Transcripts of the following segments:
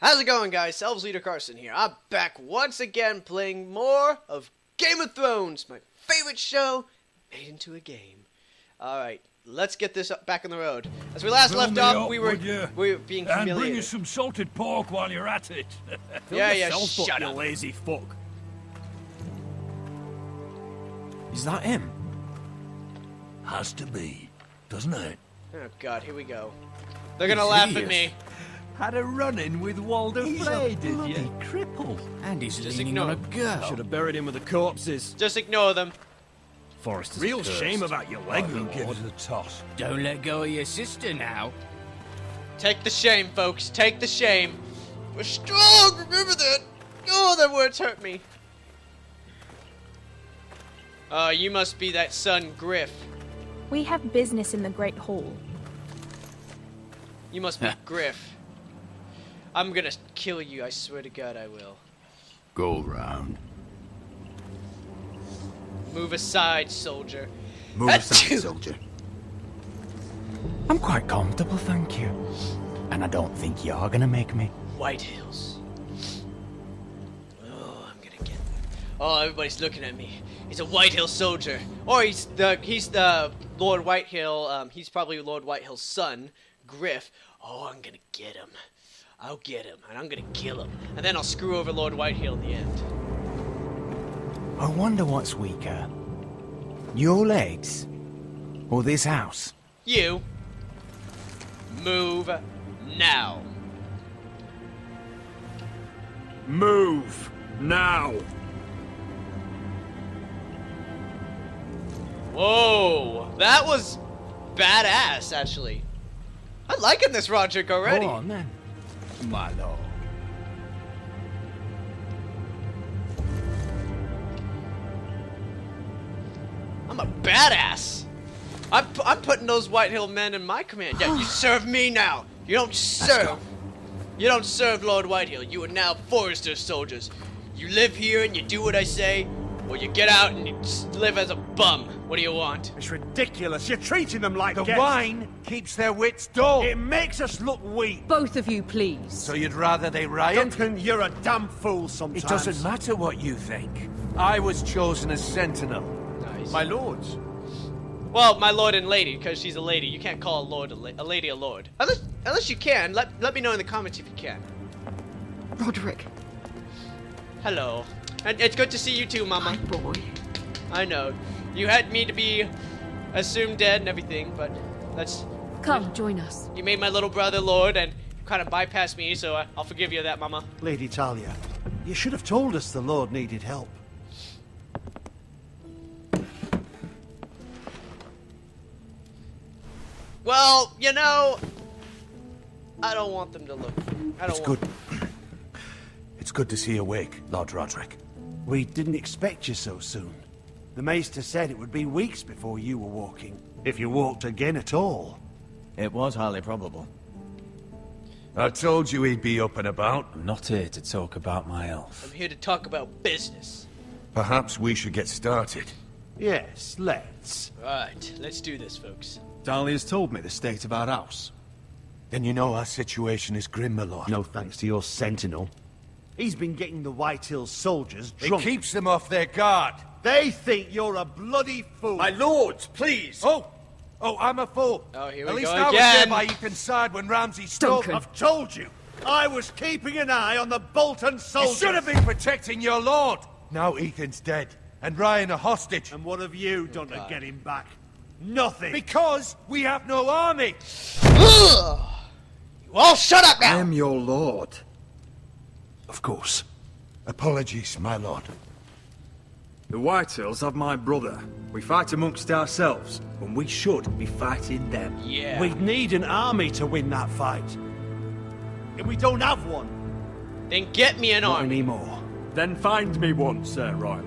How's it going, guys? SelvsLeaderCarson here. I'm back once again playing more of Game of Thrones, my favorite show made into a game. Alright, let's get this back on the road. As we last left off, we were being humiliated. And bring you some salted pork while you're at it. Yeah, shut up, you lazy fuck. Is that him? Has to be, doesn't it? Oh god, here we go. They're gonna laugh at me. Had a run-in with Walder Frey, did you? Cripple. And he's Just leaning ignore on a girl. Should have buried him with the corpses. Just ignore them. Forrest is Real cursed. shame about your leg, give us a toss. Don't let go of your sister now. Take the shame, folks. Take the shame. We're strong. Remember that. Oh, that words hurt me. You must be that son, Griff. We have business in the Great Hall. You must be Griff. I'm gonna kill you. I swear to God, I will. Go round. Move aside, soldier. Move aside, soldier. I'm quite comfortable, thank you. And I don't think you're gonna make me. White Hills. Oh, I'm gonna get. Oh, everybody's looking at me. He's a White Hill soldier, or he's the Lord Whitehill. He's probably Lord Whitehill's son, Griff. Oh, I'm gonna get him. I'll get him, and I'm gonna kill him, and then I'll screw over Lord Whitehill in the end. I wonder what's weaker. Your legs? Or this house? You move now. Move now. Whoa, that was badass, actually. I'm liking this Roderick already. Go on, then. My lord. I'm a badass. I'm putting those Whitehill men in my command. Yeah, you serve me now. You don't serve. You don't serve Lord Whitehill. You are now Forrester soldiers. You live here and you do what I say, or you get out and you live as a bum. What do you want? It's ridiculous. You're treating them like The guests. wine keeps their wits dull. It makes us look weak. Both of you, please. So you'd rather they riot? Duncan, you're a damn fool sometimes. It doesn't matter what you think. I was chosen as sentinel. Nice. My lords. Well, my lord and lady, because she's a lady. You can't call a lord a lady a lord. Unless you can. Let me know in the comments if you can. Roderick. Hello. And it's good to see you too, Mama. My boy. I know. You had me to be assumed dead and everything, but that's... Come, join us. You made my little brother Lord and kind of bypassed me, so I'll forgive you that, Mama. Lady Talia, you should have told us the Lord needed help. Well, you know, I don't want them to look. It's good. It's good to see you awake, Lord Roderick. We didn't expect you so soon. The Maester said it would be weeks before you were walking, if you walked again at all. It was highly probable. I told you he'd be up and about. I'm not here to talk about my elf. I'm here to talk about business. Perhaps we should get started. Yes, let's. Right, let's do this, folks. Dahlia's told me the state of our house. Then you know our situation is grim, my lord. No thanks to your sentinel. He's been getting the Whitehill soldiers It drunk. keeps them off their guard. They think you're a bloody fool. My lords, please. Oh, I'm a fool. Oh, here At we least go I was again. there by Ethan's side when Ramsay stole. Duncan. I've told you. I was keeping an eye on the Bolton You soldiers. should have been protecting your lord. Now Ethan's dead, and Ryan a hostage. And what have you done to get him back? Nothing. Because we have no army. You all shut up now! I am your lord. Of course. Apologies, my lord. The Whitehills have my brother. We fight amongst ourselves, when we should be fighting them. Yeah. We'd need an army to win that fight. And we don't have one. Then get me an Not army. anymore. Then find me one, Sir Royal.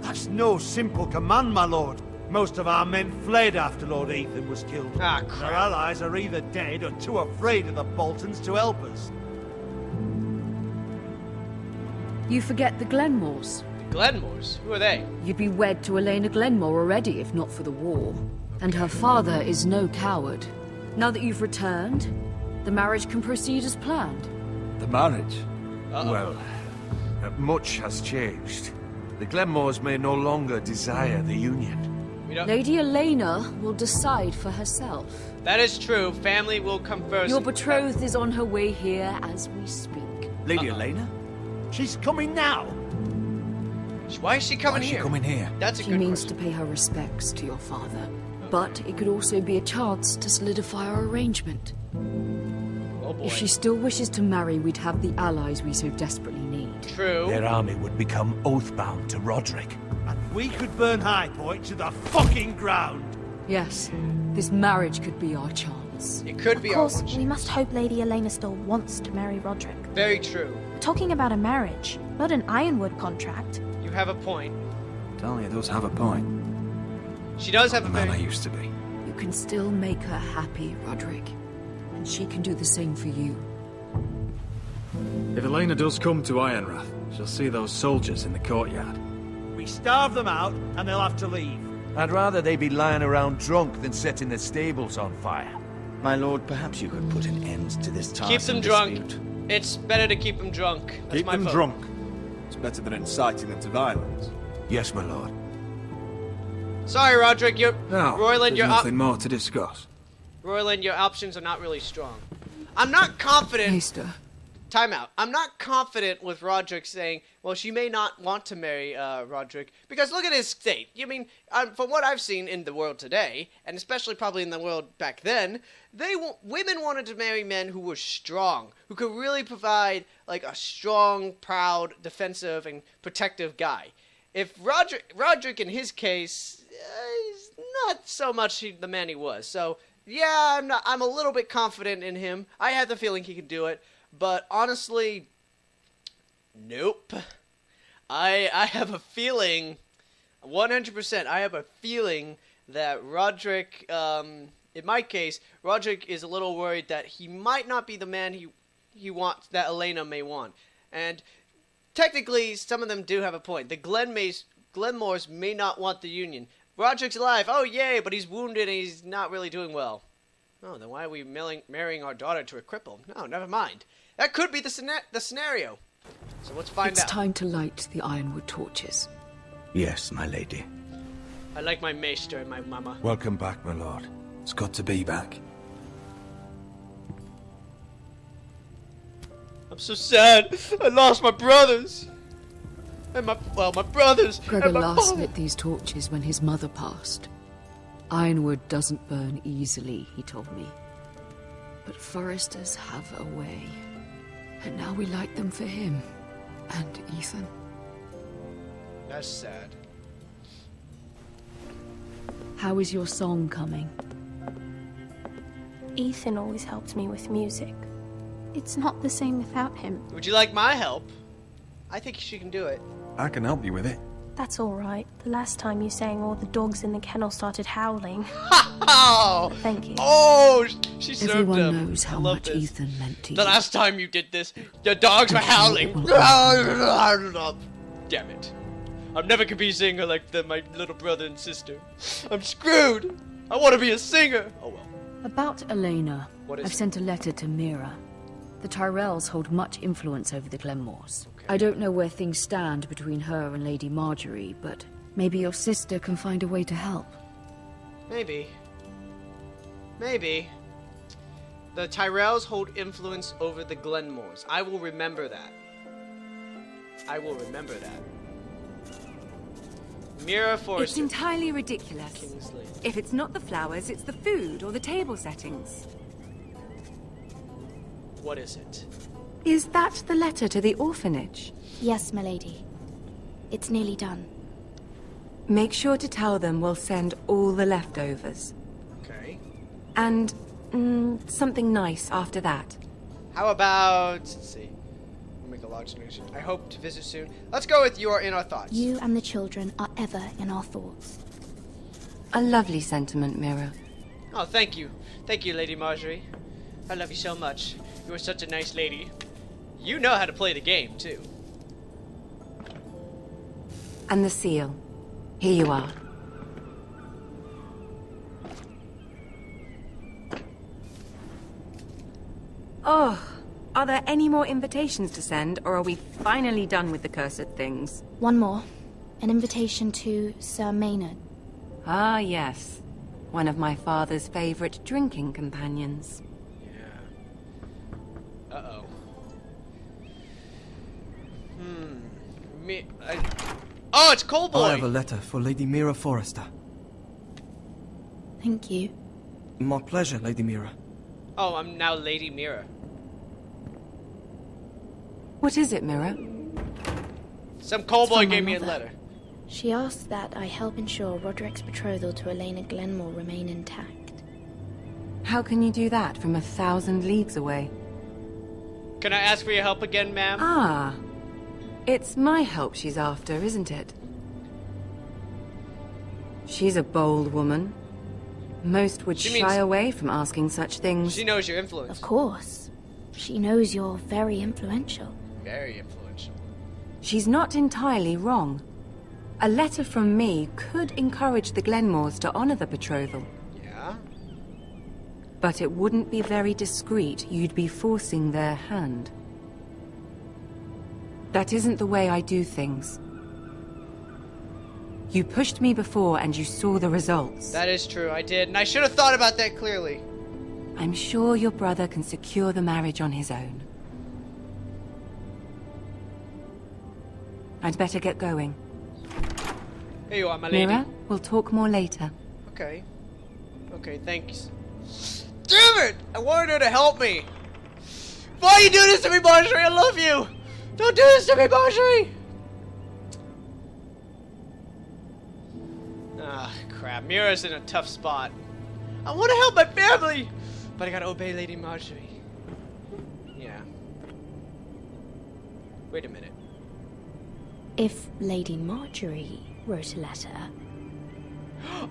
That's no simple command, my lord. Most of our men fled after Lord Ethan was killed. Ah, Our crap. allies are either dead or too afraid of the Boltons to help us. You forget the Glenmores. The Glenmores? Who are they? You'd be wed to Elena Glenmore already if not for the war. And her father is no coward. Now that you've returned, the marriage can proceed as planned. The marriage? Well, much has changed. The Glenmores may no longer desire the union. We don't... Lady Elena will decide for herself. That is true. Family will come first. Your betrothed is on her way here as we speak. Lady Elena? She's coming now. Why is she coming Why is here? she coming here? That's a She good means question. to pay her respects to your father. But it could also be a chance to solidify our arrangement. Oh boy. If she still wishes to marry, we'd have the allies we so desperately need. True. Their army would become oath-bound to Roderick. And we could burn High Point to the fucking ground. Yes, this marriage could be our chance. It could Of be course, our one we must hope Lady Elena still wants to marry Roderick. Very true. We're talking about a marriage, not an Ironwood contract. You have a point. Talia does have a point. She does have The a man I very... used to be. You can still make her happy, Roderick. And she can do the same for you. If Elena does come to Ironrath, she'll see those soldiers in the courtyard. We starve them out, and they'll have to leave. I'd rather they be lying around drunk than setting the stables on fire. My lord, perhaps you could put an end to this task. Keep them drunk. It's better to keep them drunk. That's Keep my them vote. drunk. It's better than inciting them to violence. Yes, my lord. Sorry, Roderick. You're... Now, Royland, there's your nothing more to discuss. Royland, your options are not really strong. I'm not confident... Maester, Time out. I'm not confident with Roderick saying, well, she may not want to marry Roderick, because look at his state. You mean, from what I've seen in the world today, and especially probably in the world back then, women wanted to marry men who were strong, who could really provide like a strong, proud, defensive, and protective guy. If Roderick in his case, is not so much the man he was. So yeah, I'm a little bit confident in him. I have the feeling he could do it. But honestly, nope. I have a feeling, 100%, I have a feeling that Roderick, in my case, Roderick is a little worried that he might not be the man he wants, that Elena may want. And technically, some of them do have a point. The Glenmores may not want the union. Roderick's alive, oh yay, but he's wounded and he's not really doing well. Oh, then why are we marrying our daughter to a cripple? No, never mind. That could be the scenario. So let's find out. it's time to light the ironwood torches. Yes, my lady. I like my maester and my mama. Welcome back, my lord. It's good to be back. I'm so sad. I lost my brothers. And my brothers. Gregor and my last father. lit these torches when his mother passed. Ironwood doesn't burn easily, he told me. But foresters have a way. And now we light them for him. And Ethan. That's sad. How is your song coming? Ethan always helped me with music. It's not the same without him. Would you like my help? I think she can do it. I can help you with it. That's all right. The last time you sang, all the dogs in the kennel started howling. Oh! Thank you. Oh! She served Everyone him. knows how I love much this. Ethan meant to The you. last time you did this, the dogs were howling. Damn it. I'm never gonna be a singer like my little brother and sister. I'm screwed. I want to be a singer. Oh well. About Elena, What is I've it? sent a letter to Mira. The Tyrells hold much influence over the Glenmores. I don't know where things stand between her and Lady Marjorie, but maybe your sister can find a way to help. Maybe. Maybe. The Tyrells hold influence over the Glenmores. I will remember that. I will remember that. Mira It's Forrester. entirely ridiculous. Kingsley. If it's not the flowers, it's the food or the table settings. What is it? Is that the letter to the orphanage? Yes, my lady. It's nearly done. Make sure to tell them we'll send all the leftovers. Okay. And something nice after that. How about, let's see. We'll make a large donation. I hope to visit soon. Let's go with you are in our thoughts. You and the children are ever in our thoughts. A lovely sentiment, Mira. Oh, thank you. Thank you, Lady Marjorie. I love you so much. You are such a nice lady. You know how to play the game, too. And the seal. Here you are. Oh, Are there any more invitations to send, or are we finally done with the cursed things? One more. An invitation to Sir Maynard. Ah, yes. One of my father's favorite drinking companions. Yeah. Uh-oh. Oh, it's Coldboy! I have a letter for Lady Mira Forrester. Thank you. My pleasure, Lady Mira. Oh, I'm now Lady Mira. What is it, Mira? Some It's Coldboy from my gave me a mother. letter. She asked that I help ensure Roderick's betrothal to Elena Glenmore remain intact. How can you do that from 1,000 leagues away? Can I ask for your help again, ma'am? Ah. It's my help she's after, isn't it? She's a bold woman. Most would shy away from asking such things. She knows your influence. Of course. She knows you're very influential. Very influential. She's not entirely wrong. A letter from me could encourage the Glenmores to honor the betrothal. Yeah? But it wouldn't be very discreet. You'd be forcing their hand. That isn't the way I do things. You pushed me before and you saw the results. That is true, I did. And I should have thought about that clearly. I'm sure your brother can secure the marriage on his own. I'd better get going. Here you are, my lady. Mira, we'll talk more later. Okay. Okay, thanks. Damn it! I wanted her to help me! Why are you doing this to me, Marjorie? I love you! Don't do this to me, Marjorie! Ah, crap. Mira's in a tough spot. I want to help my family! But I gotta obey Lady Marjorie. Yeah. Wait a minute. If Lady Marjorie wrote a letter...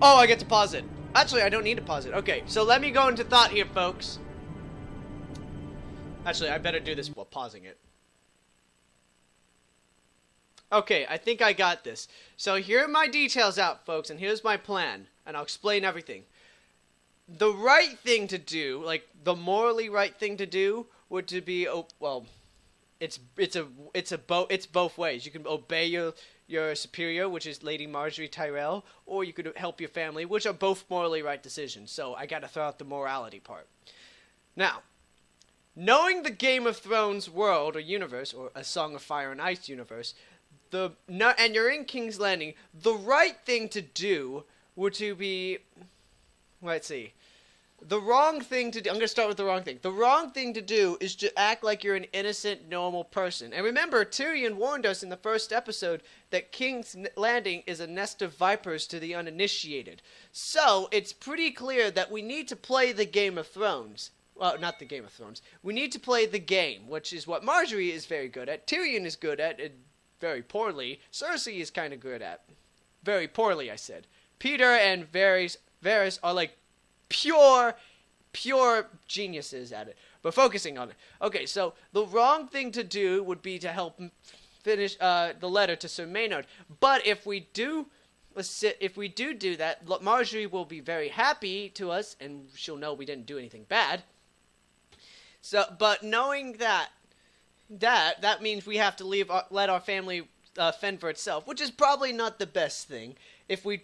Oh, I get to pause it. Actually, I don't need to pause it. Okay, so let me go into thought here, folks. Actually, I better do this while pausing it. Okay, I think I got this. So here are my details out, folks, and here's my plan. And I'll explain everything. The right thing to do, like the morally right thing to do, would to be, oh, well, it's both ways. You can obey your superior, which is Lady Marjorie Tyrell, or you could help your family, which are both morally right decisions. So I got to throw out the morality part. Now, knowing the Game of Thrones world or universe, or A Song of Fire and Ice universe, and you're in King's Landing, the right thing to do would to be, let's see, the wrong thing to do, I'm going to start with the wrong thing. The wrong thing to do is to act like you're an innocent, normal person. And remember, Tyrion warned us in the first episode that King's Landing is a nest of vipers to the uninitiated. So, it's pretty clear that we need to play the Game of Thrones. Well, not the Game of Thrones. We need to play the game, which is what Marjorie is very good at, Tyrion is good at, very poorly, Cersei is kind of good at. Very poorly, I said. Peter and Varys are like pure geniuses at it. But focusing on it. Okay, so the wrong thing to do would be to help finish the letter to Sir Maynard. But if we do that, Marjorie will be very happy to us, and she'll know we didn't do anything bad. So, but knowing that means we have to let our family fend for itself, which is probably not the best thing. If we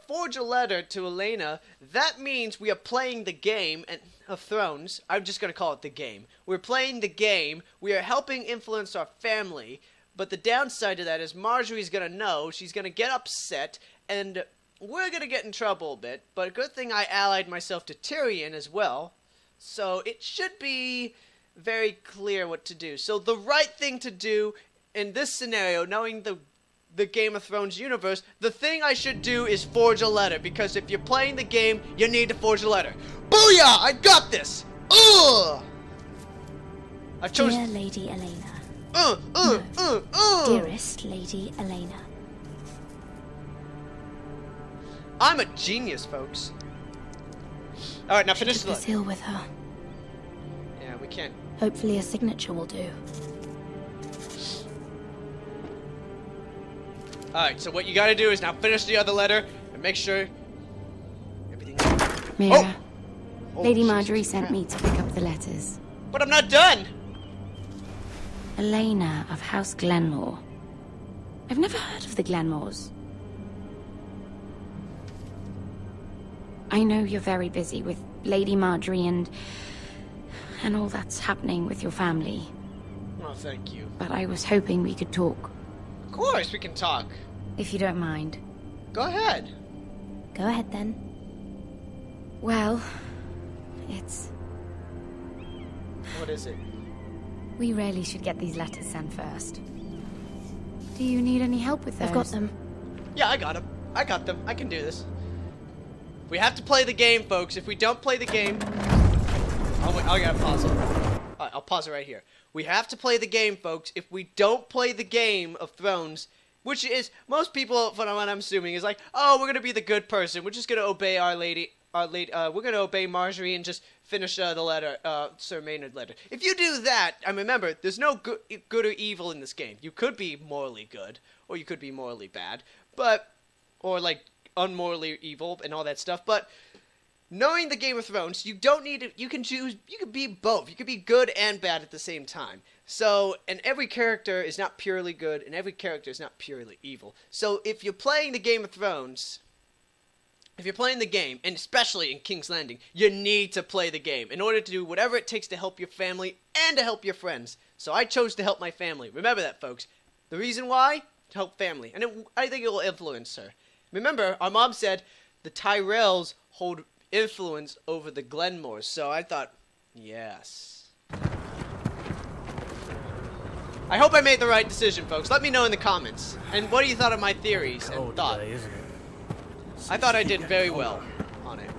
forge a letter to Elena, that means we are playing the game of Thrones. I'm just going to call it the game. We're playing the game. We are helping influence our family. But the downside to that is Marjorie's going to know. She's going to get upset. And we're going to get in trouble a bit. But a good thing I allied myself to Tyrion as well. So it should be very clear what to do. So the right thing to do in this scenario, knowing the Game of Thrones universe, the thing I should do is forge a letter, because if you're playing the game, you need to forge a letter. Booyah! I got this! Ugh! I've chosen... Dear Lady Elena. Dearest Lady Elena. I'm a genius, folks. Alright, now finish the letter. Seal with her. Yeah, we can. Hopefully a signature will do. Alright, so what you gotta do is now finish the other letter and make sure everything... Mira, Lady Marjorie sent me to pick up the letters. But I'm not done! Elena of House Glenmore. I've never heard of the Glenmores. I know you're very busy with Lady Marjorie and all that's happening with your family. Oh, thank you. But I was hoping we could talk. Of course, we can talk. If you don't mind. Go ahead. Go ahead, then. Well, it's... What is it? We really should get these letters sent first. Do you need any help with those? I've got them. Yeah, I got them. I got them. I can do this. We have to play the game, folks. If we don't play the game... I'll gotta pause it. Alright, I'll pause it right here. We have to play the game, folks. If we don't play the Game of Thrones, which is, most people, from what I'm assuming, is like, oh, we're gonna be the good person. We're just gonna obey we're gonna obey Marjorie and just finish the letter, Sir Maynard letter. If you do that, I remember, there's no good or evil in this game. You could be morally good, or you could be morally bad, or like, unmorally evil and all that stuff, but knowing the Game of Thrones, you don't need it. You can choose. You can be both. You can be good and bad at the same time. So, and every character is not purely good, and every character is not purely evil. So, if you're playing the Game of Thrones, if you're playing the game, and especially in King's Landing, you need to play the game in order to do whatever it takes to help your family and to help your friends. So, I chose to help my family. Remember that, folks. The reason why? To help family, and I think it will influence her. Remember, our mom said the Tyrells hold influence over the Glenmores, so I thought, yes. I hope I made the right decision, folks. Let me know in the comments. And what do you thought of my theories and thought? Day, isn't it? I thought I did very well on it.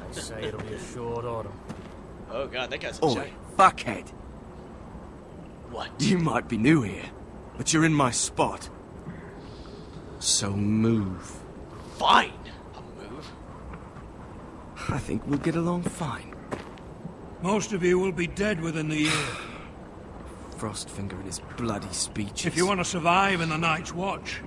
Say it'll be a short autumn. Oh god, that guy's a Oi, giant. fuckhead. What? You might be new here, but you're in my spot. So move. Fine. I'll move. I think we'll get along fine. Most of you will be dead within the year. Frostfinger and his bloody speeches. If you want to survive in the Night's Watch,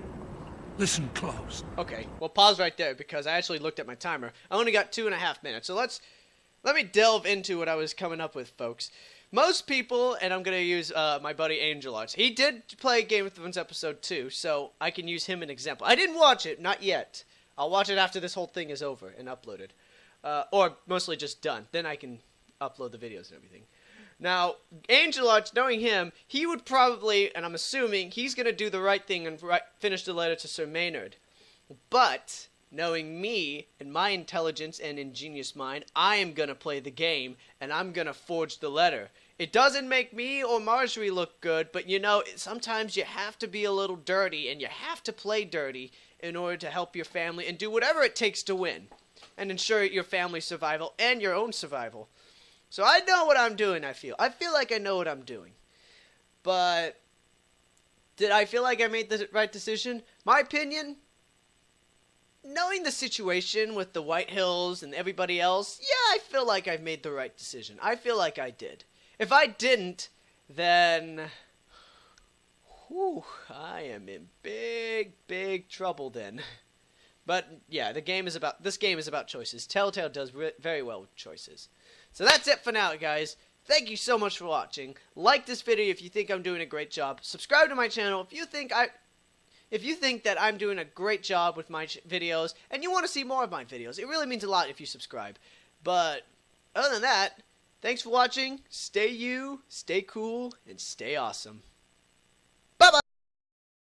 listen close. Okay, well pause right there because I actually looked at my timer. I only got 2.5 minutes, so let me delve into what I was coming up with, folks. Most people, and I'm going to use my buddy Angel Arts. He did play Game of Thrones Episode 2, so I can use him as an example. I didn't watch it, not yet. I'll watch it after this whole thing is over and uploaded. Or mostly just done. Then I can upload the videos and everything. Now, Angel Arts, knowing him, he would probably, and I'm assuming, he's going to do the right thing and finish the letter to Sir Maynard. But, knowing me and my intelligence and ingenious mind, I am going to play the game, and I'm going to forge the letter. It doesn't make me or Marjorie look good, but you know, sometimes you have to be a little dirty, and you have to play dirty in order to help your family and do whatever it takes to win and ensure your family's survival and your own survival. So I know what I'm doing, I feel. I feel like I know what I'm doing. But did I feel like I made the right decision? My opinion? Knowing the situation with the White Hills and everybody else, yeah, I feel like I've made the right decision. I feel like I did. If I didn't, then whew, I am in big, big trouble then. But yeah, this game is about choices. Telltale does very well with choices. So that's it for now, guys. Thank you so much for watching. Like this video if you think I'm doing a great job. Subscribe to my channel if you think that I'm doing a great job with my videos and you want to see more of my videos. It really means a lot if you subscribe. But other than that, thanks for watching. Stay you, stay cool, and stay awesome.